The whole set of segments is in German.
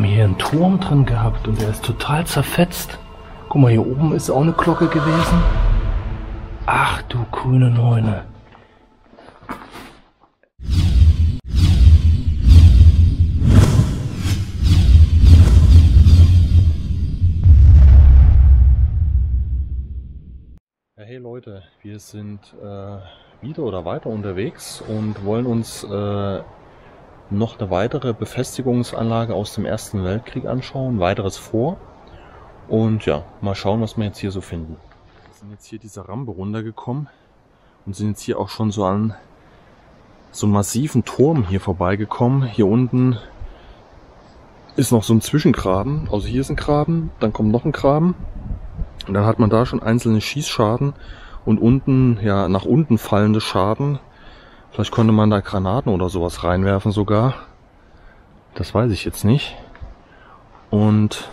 hier einen Turm drin gehabt und der ist total zerfetzt. Guck mal, hier oben ist auch eine Glocke gewesen. Ach du grüne Neune. Ja, hey Leute, wir sind wieder oder weiter unterwegs und wollen uns noch eine weitere Befestigungsanlage aus dem Ersten Weltkrieg anschauen, weiteres Fort. Und ja, mal schauen, was wir jetzt hier so finden. Wir sind jetzt hier diese Rampe runtergekommen und sind jetzt hier auch schon so an so einem massiven Turm hier vorbeigekommen. Hier unten ist noch so ein Zwischengraben, also hier ist ein Graben, dann kommt noch ein Graben. Und dann hat man da schon einzelne Schießschaden und unten, ja, nach unten fallende Schaden. Vielleicht konnte man da Granaten oder sowas reinwerfen sogar. Das weiß ich jetzt nicht. Und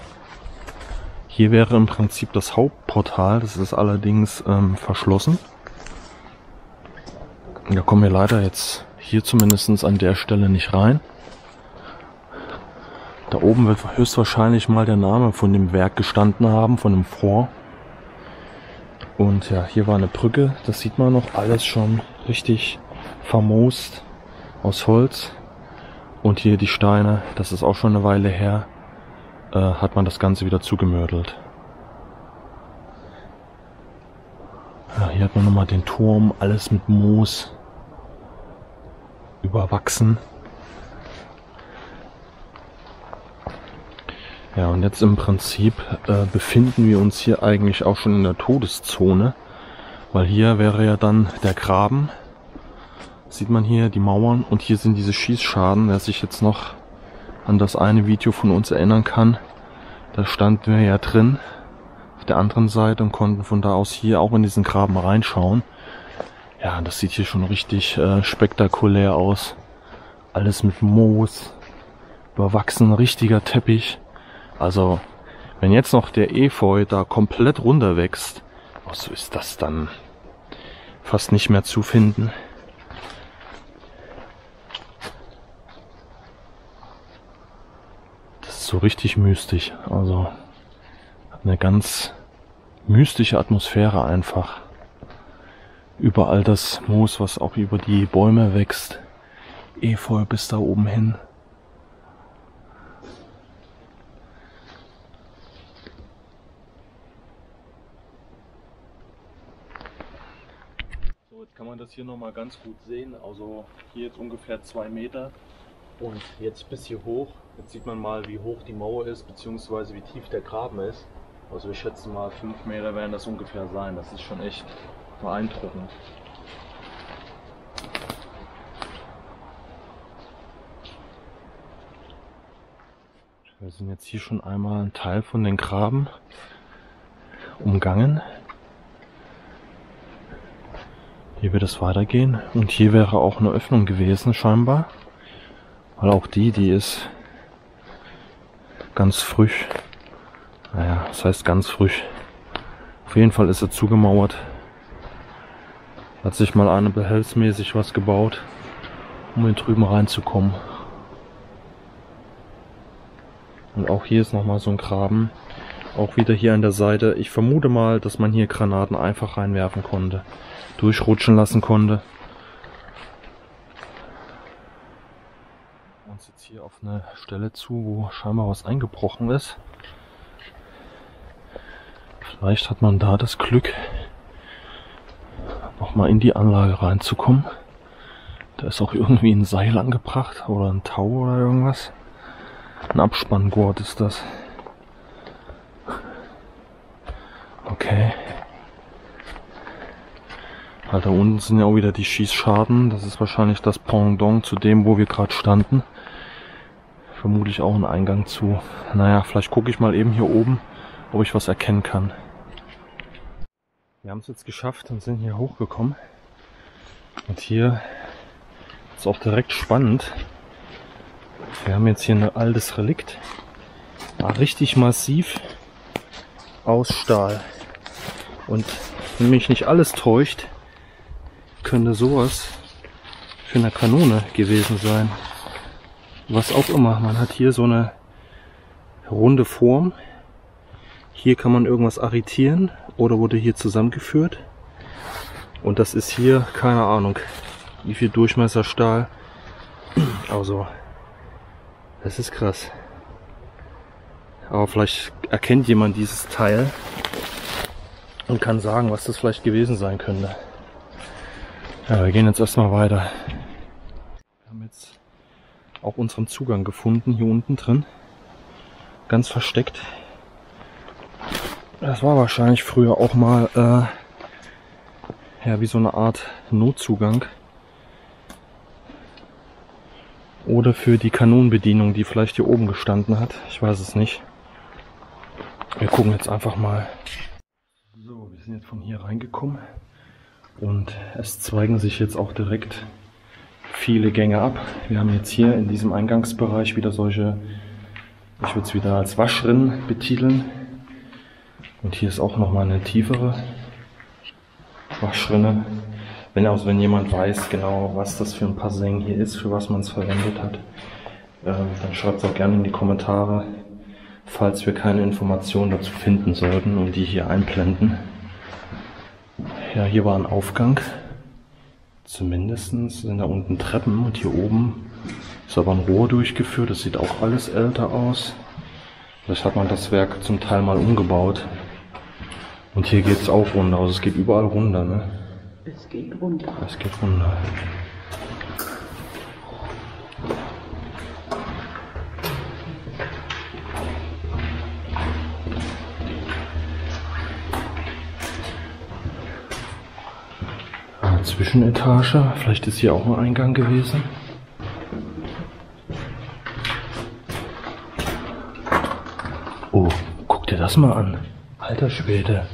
hier wäre im Prinzip das Hauptportal. Das ist allerdings verschlossen. Da kommen wir leider jetzt hier zumindest an der Stelle nicht rein. Da oben wird höchstwahrscheinlich mal der Name von dem Werk gestanden haben, von dem Fort. Und ja, hier war eine Brücke, das sieht man noch, alles schon richtig vermoost aus Holz. Und hier die Steine, das ist auch schon eine Weile her, hat man das Ganze wieder zugemördelt. Ja, hier hat man nochmal den Turm, alles mit Moos überwachsen. Ja, und jetzt im Prinzip befinden wir uns hier eigentlich auch schon in der Todeszone, weil hier wäre ja dann der Graben, sieht man hier die Mauern und hier sind diese Schießschaden. Wer sich jetzt noch an das eine Video von uns erinnern kann, da standen wir ja drin auf der anderen Seite und konnten von da aus hier auch in diesen Graben reinschauen. Ja, das sieht hier schon richtig spektakulär aus. Alles mit Moos, überwachsen, richtiger Teppich. Also, wenn jetzt noch der Efeu da komplett runter wächst, so ist das dann fast nicht mehr zu finden. Das ist so richtig mystisch. Also, hat eine ganz mystische Atmosphäre einfach. Überall das Moos, was auch über die Bäume wächst. Efeu bis da oben hin. Jetzt kann man das hier nochmal ganz gut sehen, also hier jetzt ungefähr 2 Meter und jetzt bis hier hoch. Jetzt sieht man mal, wie hoch die Mauer ist, beziehungsweise wie tief der Graben ist. Also ich schätze mal 5 Meter werden das ungefähr sein, das ist schon echt beeindruckend. Wir sind jetzt hier schon einmal einen Teil von den Graben umgangen. Hier wird es weitergehen und hier wäre auch eine Öffnung gewesen scheinbar, weil auch die ist ganz frisch. Naja, das heißt ganz frisch. Auf jeden Fall ist sie zugemauert. Hat sich mal eine behelfsmäßig was gebaut, um hier drüben reinzukommen. Und auch hier ist nochmal so ein Graben. Auch wieder hier an der Seite. Ich vermute mal, dass man hier Granaten einfach reinwerfen konnte. Durchrutschen lassen konnte. Uns jetzt hier auf eine Stelle zu, wo scheinbar was eingebrochen ist. Vielleicht hat man da das Glück, nochmal in die Anlage reinzukommen. Da ist auch irgendwie ein Seil angebracht oder ein Tau oder irgendwas. Ein Abspanngurt ist das. Okay. Halt, da unten sind ja auch wieder die Schießschaden. Das ist wahrscheinlich das Pendant zu dem, wo wir gerade standen. Vermutlich auch ein Eingang zu. Naja, vielleicht gucke ich mal eben hier oben, ob ich was erkennen kann. Wir haben es jetzt geschafft und sind hier hochgekommen. Und hier ist auch direkt spannend. Wir haben jetzt hier ein altes Relikt. War richtig massiv aus Stahl. Und wenn mich nicht alles täuscht, könnte sowas für eine Kanone gewesen sein. Was auch immer. Man hat hier so eine runde Form. Hier kann man irgendwas arretieren oder wurde hier zusammengeführt. Und das ist hier, keine Ahnung, wie viel Durchmesser Stahl. Also, das ist krass. Aber vielleicht erkennt jemand dieses Teil und kann sagen, was das vielleicht gewesen sein könnte. Ja, wir gehen jetzt erstmal weiter. Wir haben jetzt auch unseren Zugang gefunden, hier unten drin. Ganz versteckt. Das war wahrscheinlich früher auch mal ja, wie so eine Art Notzugang. Oder für die Kanonenbedienung, die vielleicht hier oben gestanden hat. Ich weiß es nicht. Wir gucken jetzt einfach mal. So, wir sind jetzt von hier reingekommen. Und es zweigen sich jetzt auch direkt viele Gänge ab. Wir haben jetzt hier in diesem Eingangsbereich wieder solche, ich würde es wieder als Waschrinnen betiteln. Und hier ist auch nochmal eine tiefere Waschrinne. Wenn jemand weiß genau, was das für ein Passeng hier ist, für was man es verwendet hat, dann schreibt es auch gerne in die Kommentare, falls wir keine Informationen dazu finden sollten und die hier einblenden. Ja, hier war ein Aufgang. Zumindest sind da unten Treppen und hier oben ist aber ein Rohr durchgeführt. Das sieht auch alles älter aus. Vielleicht hat man das Werk zum Teil mal umgebaut. Und hier geht es auch runter. Also es geht überall runter, ne? Es geht runter. Es geht runter. Eine Zwischenetage. Vielleicht ist hier auch ein Eingang gewesen. Oh, guck dir das mal an. Alter Schwede.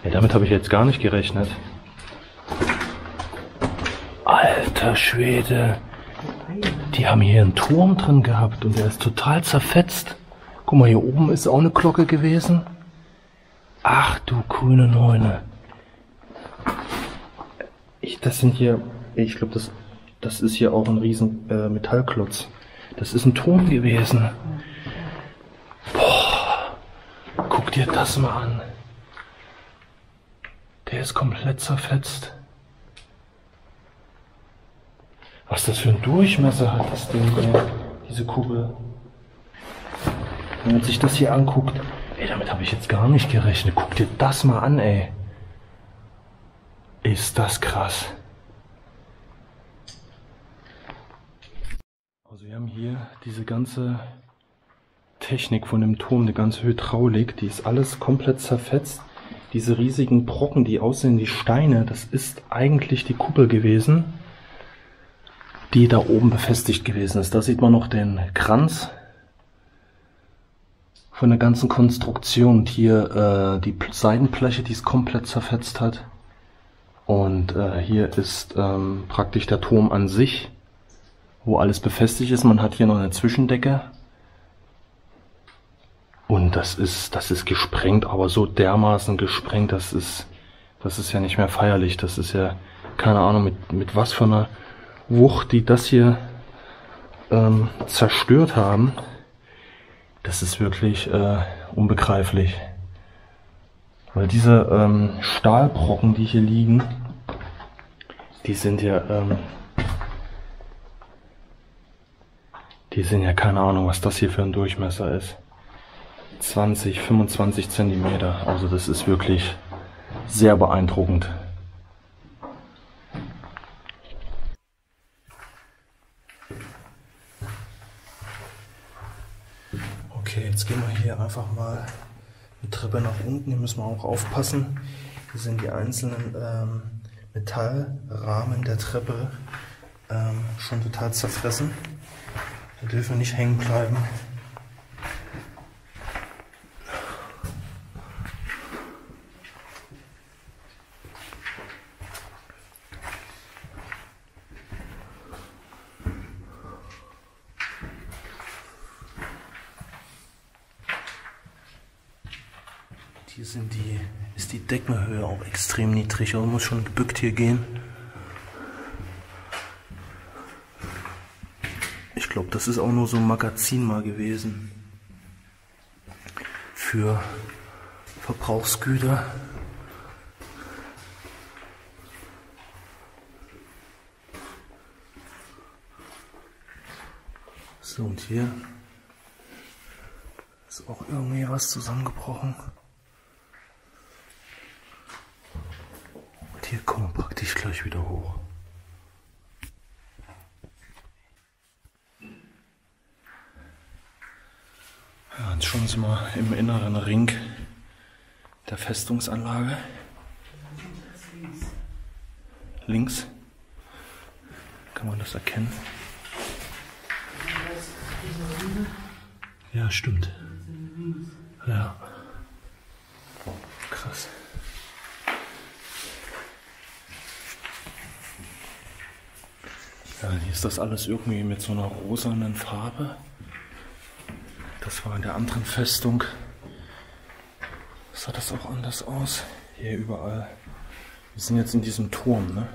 Ja, damit habe ich jetzt gar nicht gerechnet. Alter Schwede. Die haben hier einen Turm drin gehabt und der ist total zerfetzt. Guck mal, hier oben ist auch eine Glocke gewesen. Ach du grüne Neune. Das sind hier, ich glaube, das ist hier auch ein riesen Metallklotz. Das ist ein Turm gewesen. Boah, guck dir das mal an. Der ist komplett zerfetzt. Was das für ein Durchmesser hat, das Ding hier, diese Kugel. Wenn man sich das hier anguckt, ey, damit habe ich jetzt gar nicht gerechnet. Guck dir das mal an, ey. Ist das krass. Also wir haben hier diese ganze Technik von dem Turm, die ganze Hydraulik, die ist alles komplett zerfetzt. Diese riesigen Brocken, die aussehen wie Steine, das ist eigentlich die Kuppel gewesen, die da oben befestigt gewesen ist. Da sieht man noch den Kranz von der ganzen Konstruktion. Und hier die Seitenbleche, die es komplett zerfetzt hat. Und hier ist praktisch der Turm an sich, wo alles befestigt ist. Man hat hier noch eine Zwischendecke. Und das ist gesprengt, aber so dermaßen gesprengt, das ist ja nicht mehr feierlich. Das ist ja, keine Ahnung, mit was für einer Wucht die das hier zerstört haben. Das ist wirklich unbegreiflich. Weil diese Stahlbrocken, die hier liegen, die sind ja keine Ahnung, was das hier für ein Durchmesser ist. 20, 25 Zentimeter. Also das ist wirklich sehr beeindruckend. Okay, jetzt gehen wir hier einfach mal eine Treppe nach unten. Hier müssen wir auch aufpassen. Hier sind die einzelnen Metallrahmen der Treppe schon total zerfressen. Da dürfen wir nicht hängen bleiben. Hier ist die Deckenhöhe auch extrem niedrig, also man muss schon gebückt hier gehen. Ich glaube, das ist auch nur so ein Magazin mal gewesen. für Verbrauchsgüter. So, und hier ist auch irgendwie was zusammengebrochen. Und hier kommen wir praktisch gleich wieder hoch. Ja, jetzt schauen Sie mal im inneren Ring der Festungsanlage. Links kann man das erkennen. Ja, stimmt. Ja. Krass. Ja, hier ist das alles irgendwie mit so einer rosanen Farbe. Das war in der anderen Festung. Sah das auch anders aus? Hier überall. Wir sind jetzt in diesem Turm, ne?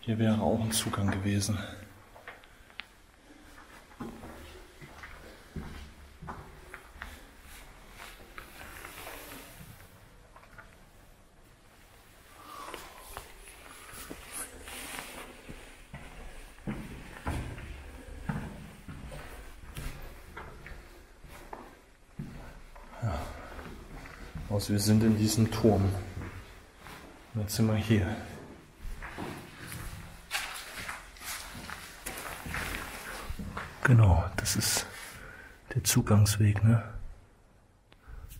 Hier wäre auch ein Zugang gewesen. Also wir sind in diesem Turm. Und jetzt sind wir hier. Genau, das ist der Zugangsweg, ne?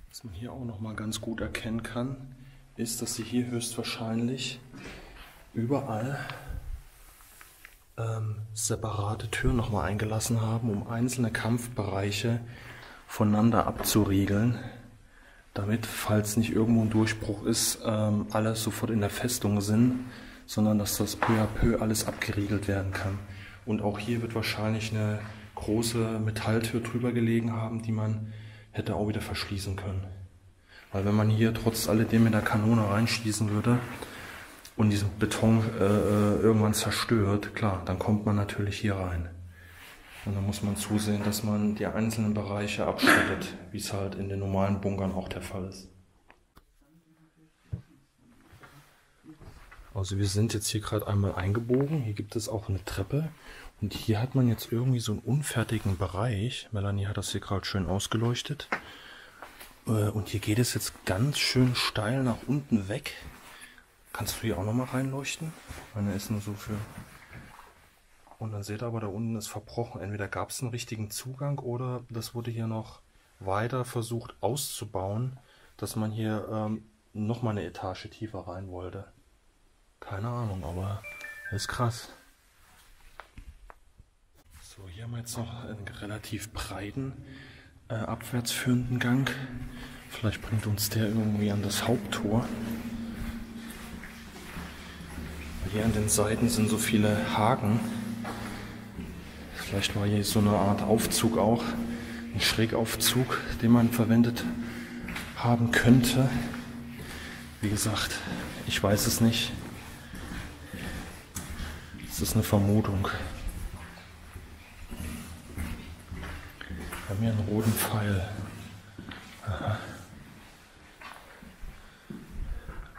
Was man hier auch noch mal ganz gut erkennen kann, ist, dass sie hier höchstwahrscheinlich überall separate Türen noch mal eingelassen haben, um einzelne Kampfbereiche voneinander abzuriegeln. Damit, falls nicht irgendwo ein Durchbruch ist, alle sofort in der Festung sind, sondern dass das peu à peu alles abgeriegelt werden kann. Und auch hier wird wahrscheinlich eine große Metalltür drüber gelegen haben, die man hätte auch wieder verschließen können. Weil wenn man hier trotz alledem mit der Kanone reinschießen würde und diesen Beton irgendwann zerstört, klar, dann kommt man natürlich hier rein. Und dann muss man zusehen, dass man die einzelnen Bereiche abschneidet, wie es halt in den normalen Bunkern auch der Fall ist. Also wir sind jetzt hier gerade einmal eingebogen. Hier gibt es auch eine Treppe. Und hier hat man jetzt irgendwie so einen unfertigen Bereich. Melanie hat das hier gerade schön ausgeleuchtet. Und hier geht es jetzt ganz schön steil nach unten weg. Kannst du hier auch nochmal reinleuchten? Meine ist nur so für... Und dann seht ihr aber, da unten ist verbrochen. Entweder gab es einen richtigen Zugang oder das wurde hier noch weiter versucht auszubauen, dass man hier nochmal eine Etage tiefer rein wollte. Keine Ahnung, aber das ist krass. So, hier haben wir jetzt noch einen relativ breiten, abwärts führenden Gang. Vielleicht bringt uns der irgendwie an das Haupttor. Hier an den Seiten sind so viele Haken. Vielleicht war hier so eine Art Aufzug auch, ein Schrägaufzug, den man verwendet haben könnte. Wie gesagt, ich weiß es nicht. Es ist eine Vermutung. Wir haben hier einen roten Pfeil. Aha.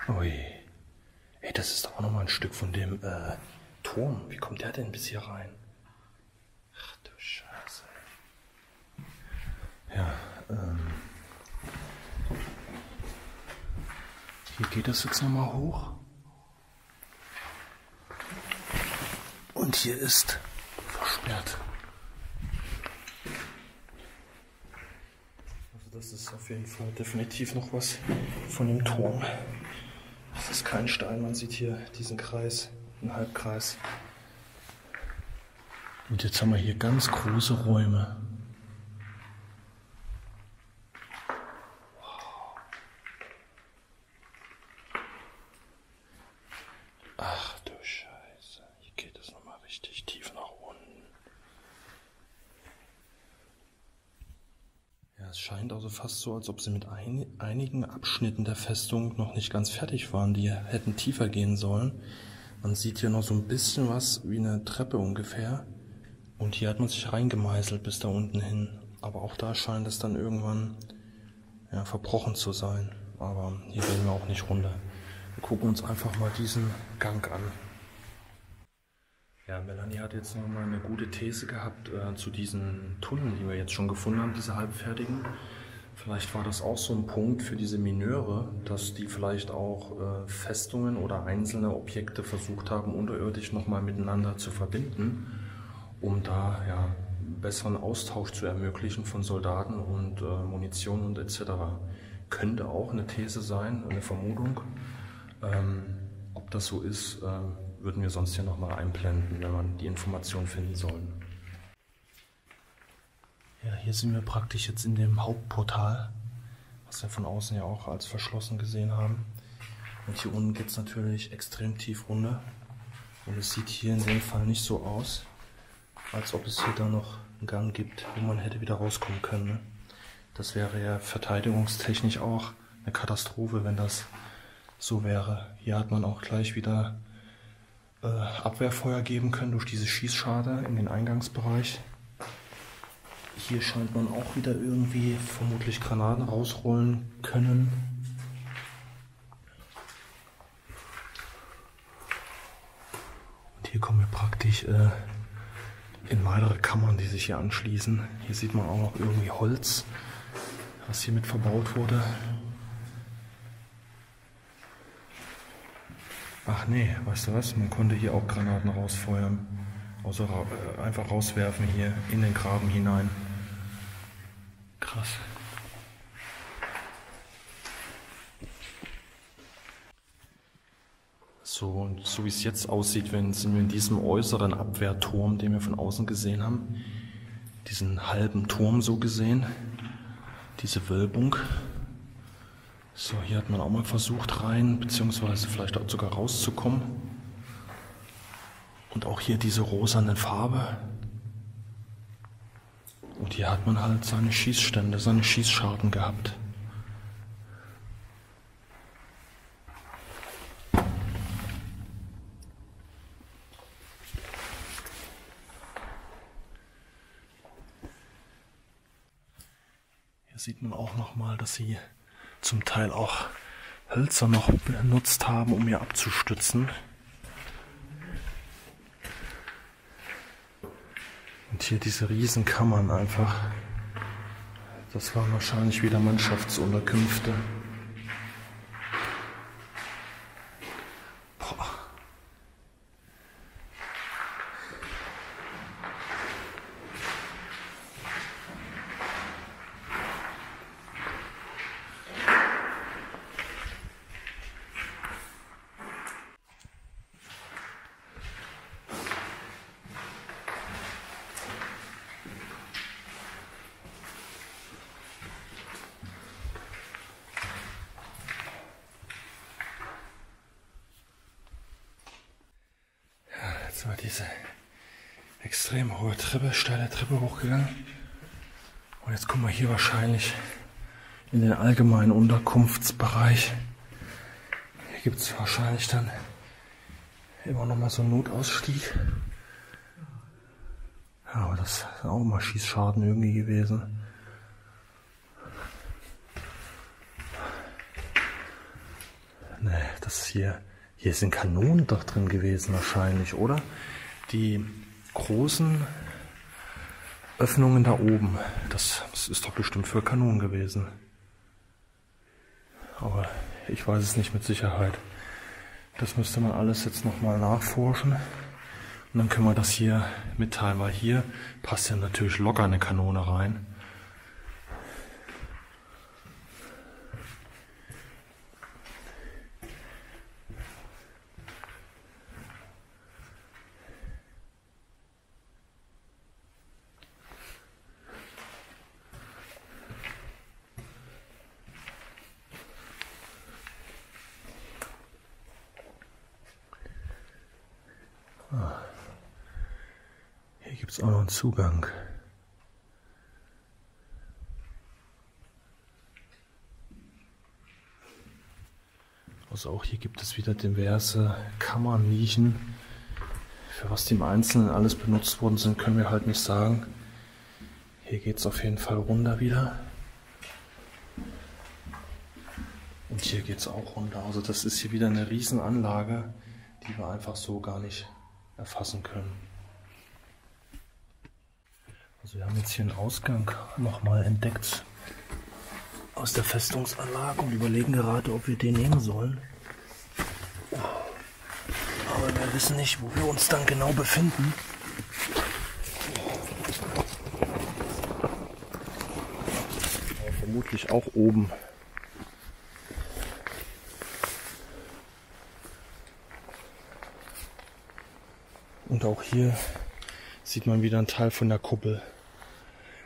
Ui. Ey, das ist doch auch nochmal ein Stück von dem Turm. Wie kommt der denn bis hier rein? Ach du Scheiße. Ja, hier geht es jetzt nochmal hoch. Und hier ist versperrt. Also das ist auf jeden Fall definitiv noch was von dem Turm. Das ist kein Stein, man sieht hier diesen Kreis, einen Halbkreis. Und jetzt haben wir hier ganz große Räume. Wow. Ach du Scheiße, hier geht es nochmal richtig tief nach unten. Ja, es scheint also fast so, als ob sie mit einigen Abschnitten der Festung noch nicht ganz fertig waren. Die hätten tiefer gehen sollen. Man sieht hier noch so ein bisschen was wie eine Treppe ungefähr. Und hier hat man sich reingemeißelt bis da unten hin. Aber auch da scheint es dann irgendwann ja, verbrochen zu sein. Aber hier gehen wir auch nicht runter. Wir gucken uns einfach mal diesen Gang an. Ja, Melanie hat jetzt noch mal eine gute These gehabt zu diesen Tunneln, die wir jetzt schon gefunden haben, diese halbfertigen. Vielleicht war das auch so ein Punkt für diese Mineure, dass die vielleicht auch Festungen oder einzelne Objekte versucht haben, unterirdisch nochmal miteinander zu verbinden, um da ja besseren Austausch zu ermöglichen von Soldaten und Munition und etc. Könnte auch eine These sein, eine Vermutung. Ob das so ist, würden wir sonst hier nochmal einblenden, wenn wir die Information finden sollen. Ja, hier sind wir praktisch jetzt in dem Hauptportal, was wir von außen ja auch als verschlossen gesehen haben. Und hier unten geht es natürlich extrem tief runter. Und es sieht hier in dem Fall nicht so aus, als ob es hier da noch einen Gang gibt, wo man hätte wieder rauskommen können. Ne? Das wäre ja verteidigungstechnisch auch eine Katastrophe, wenn das so wäre. Hier hat man auch gleich wieder Abwehrfeuer geben können durch diese Schießscharte in den Eingangsbereich. Hier scheint man auch wieder irgendwie vermutlich Granaten rausrollen können. Und hier kommen wir praktisch in weitere Kammern, die sich hier anschließen. Hier sieht man auch noch irgendwie Holz, was hier mit verbaut wurde. Ach nee, weißt du was? Man konnte hier auch Granaten rausfeuern. Also einfach rauswerfen hier in den Graben hinein. Krass. So, und so wie es jetzt aussieht, sind wir in diesem äußeren Abwehrturm, den wir von außen gesehen haben. Diesen halben Turm so gesehen. Diese Wölbung. So, hier hat man auch mal versucht rein, beziehungsweise vielleicht auch sogar rauszukommen. Und auch hier diese rosane Farbe. Und hier hat man halt seine Schießstände, seine Schießscharten gehabt. Hier sieht man auch nochmal, dass sie zum Teil auch Hölzer noch benutzt haben, um hier abzustützen. Und hier diese Riesenkammern einfach. Das waren wahrscheinlich wieder Mannschaftsunterkünfte. Boah. Jetzt war diese extrem hohe Treppe, steile Treppe hochgegangen. Und jetzt kommen wir hier wahrscheinlich in den allgemeinen Unterkunftsbereich. Hier gibt es wahrscheinlich dann immer noch mal so einen Notausstieg. Ja, aber das ist auch mal Schießschaden irgendwie gewesen. Nee, das hier sind Kanonen doch drin gewesen wahrscheinlich, oder? Die großen Öffnungen da oben, das ist doch bestimmt für Kanonen gewesen. Aber ich weiß es nicht mit Sicherheit. Das müsste man alles jetzt nochmal nachforschen. Und dann können wir das hier mitteilen, weil hier passt ja natürlich locker eine Kanone rein. Hier gibt es auch noch einen Zugang. Also auch hier gibt es wieder diverse Kammern, Nischen. Für was die im Einzelnen alles benutzt worden sind, können wir halt nicht sagen. Hier geht es auf jeden Fall runter wieder. Und hier geht es auch runter. Also das ist hier wieder eine Riesenanlage, die wir einfach so gar nicht erfassen können. Also wir haben jetzt hier einen Ausgang nochmal entdeckt aus der Festungsanlage und überlegen gerade, ob wir den nehmen sollen. Aber wir wissen nicht, wo wir uns dann genau befinden. Aber vermutlich auch oben. Und auch hier sieht man wieder einen Teil von der Kuppel.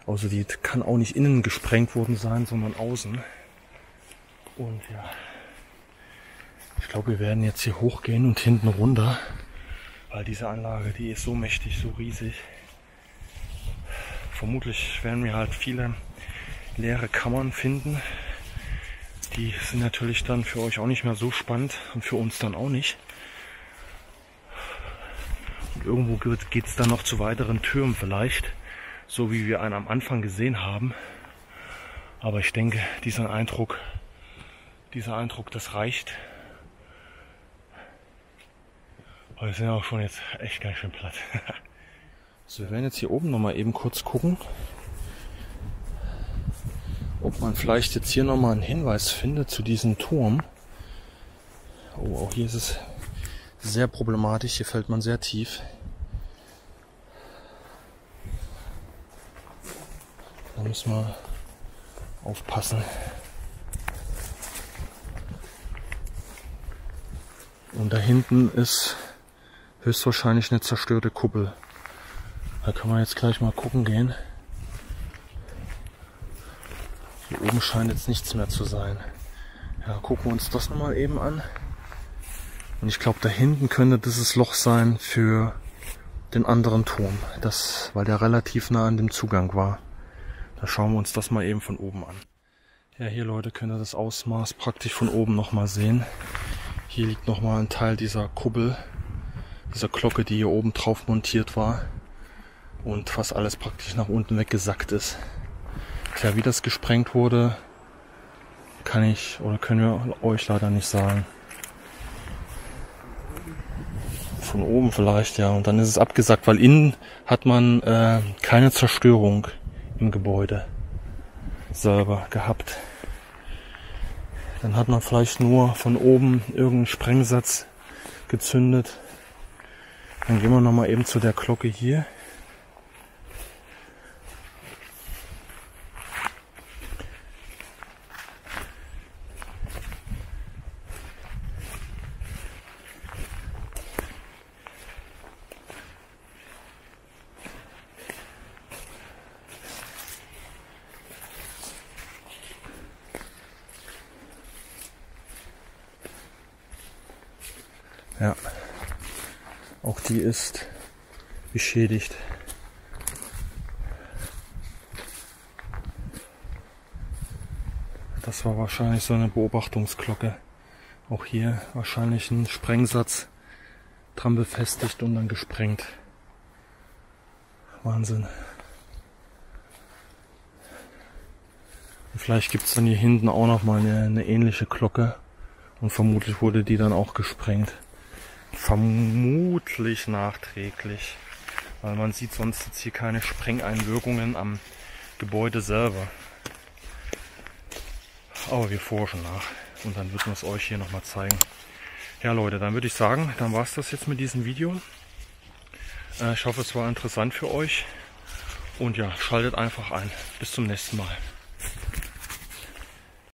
Also die kann auch nicht innen gesprengt worden sein, sondern außen. Und ja, ich glaube, wir werden jetzt hier hochgehen und hinten runter, weil diese Anlage, die ist so mächtig, so riesig. Vermutlich werden wir halt viele leere Kammern finden. Die sind natürlich dann für euch auch nicht mehr so spannend und für uns dann auch nicht. Und irgendwo geht es dann noch zu weiteren Türmen vielleicht, so wie wir einen am Anfang gesehen haben. Aber ich denke, dieser Eindruck, das reicht. Aber wir sind ja auch schon jetzt echt ganz schön platt. So, wir werden jetzt hier oben nochmal eben kurz gucken, ob man vielleicht jetzt hier nochmal einen Hinweis findet zu diesem Turm. Oh, auch hier ist es sehr problematisch, hier fällt man sehr tief. Da müssen wir aufpassen. Und da hinten ist höchstwahrscheinlich eine zerstörte Kuppel. Da kann man jetzt gleich mal gucken gehen. Hier oben scheint jetzt nichts mehr zu sein. Ja, gucken wir uns das nochmal eben an. Und ich glaube, da hinten könnte dieses Loch sein für den anderen Turm. Weil der relativ nah an dem Zugang war. Da schauen wir uns das mal eben von oben an. Ja, hier Leute, könnt ihr das Ausmaß praktisch von oben nochmal sehen. Hier liegt nochmal ein Teil dieser Kuppel, dieser Glocke, die hier oben drauf montiert war. Und fast alles praktisch nach unten weggesackt ist. Tja, wie das gesprengt wurde, können wir euch leider nicht sagen. Von oben vielleicht, ja. Und dann ist es abgesackt, weil innen hat man keine Zerstörung im Gebäude selber gehabt. Dann hat man vielleicht nur von oben irgendeinen Sprengsatz gezündet. Dann gehen wir nochmal eben zu der Glocke hier. Ja, auch die ist beschädigt. Das war wahrscheinlich so eine Beobachtungsglocke. Auch hier wahrscheinlich ein Sprengsatz dran befestigt und dann gesprengt. Wahnsinn. Und vielleicht gibt es dann hier hinten auch noch mal eine ähnliche Glocke. Und vermutlich wurde die dann auch gesprengt. Vermutlich nachträglich. Weil man sieht sonst jetzt hier keine Sprengeinwirkungen am Gebäude selber. Aber wir forschen nach. Und dann wird man es euch hier nochmal zeigen. Ja Leute, dann würde ich sagen, dann war es das jetzt mit diesem Video. Ich hoffe, es war interessant für euch. Und ja, schaltet einfach ein. Bis zum nächsten Mal.